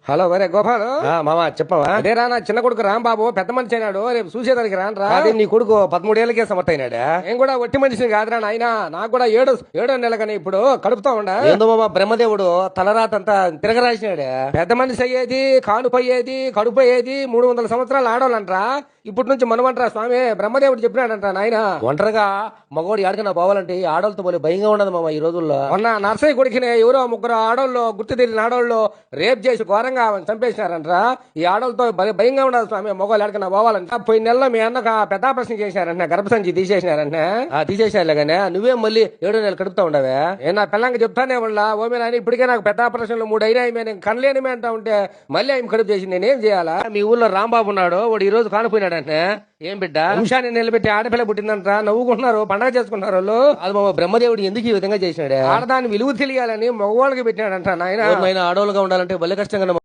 Hello వరే గోపాలు మామా చెప్పవా? అదేరా నా చిన్న కొడుకు రాంబాబు పెద్ద మనిషి అయినాడు, రేపు చూసేదానికి రానరా. అదే నీ కొడుకు 13 ఏళ్ళకే సమర్థైనాడా? నేను కూడా ఒట్టి మనిషిని కాదురా నాయన, నాకు కూడా ఏడో నెల కానీ ఇప్పుడు కడుపుతా ఉండా. ఏందో మామా బ్రహ్మదేవుడు తలరాతంతా తిరగరాసినాడే. పెద్ద మనిషి అయ్యేది, కానుపోయేది, కడుపోయేది 300 సంవత్సరాలు ఆడోళ్ళంట్రా. ఇప్పటి నుంచి మనమంటరా స్వామి, బ్రహ్మదేవుడు చెప్పినాడంట నాయన. ఒంటరిగా మగోడు ఎక్కడికైనా పోవాలంటే ఆడోళ్ళతో పోలే భయంగా ఉండదు మామ ఈ రోజుల్లో. మొన్న నర్సయ్య కొడుకునే ఎవరో ముగ్గురు ఆడోళ్ళు గుర్తు తెలియని ఆడోళ్ళు రేప్ చేసి ఘోరంగా చంపేసినారంట్రా. ఈ ఆడోళ్ళతో భయంగా ఉండదు స్వామి, మగవాళ్ళు ఎక్కడికైనా పోవాలంట. పోయిన నెలలో మీ అన్నకు పెద్ద ఆపరేషన్ చేశారంట, గర్భసంచి తీసేసినారంట. తీసేసారులే కానీ నువ్వేం మళ్ళీ 7 నెలలు కడుపుతా ఉండవే? నేను నా పిల్లలకి చెప్తానే వాళ్ళ ఓమే నాయన, ఇప్పటికే నాకు పెద్ద ఆపరేషన్లు 3 అయినాయి, నేను కనలేనిమే అంటా ఉంటే మళ్ళీ ఆయన కడుపు చేసి నేనేం చేయాలా? మీ ఊర్లో రాంబాబు ఉన్నాడు, వాడు ఈ రోజు కానిపోయినాడంటే. ఏం బిడ్డ వంశాన్ని నిలబెట్టి ఆడపిల్ల పుట్టిందంట, నవ్వుకుంటున్నారు, పండగ చేసుకుంటున్నారు వాళ్ళు. అది మామ బ్రహ్మదేవుడు ఎందుకు ఈ విధంగా చేసినాడే? ఆడదాని విలువ తెలియాలని మగవాళ్ళకి పెట్టినాడంట నాయన. ఆడోళ్ళుగా ఉండాలంటే భలే కష్టంగా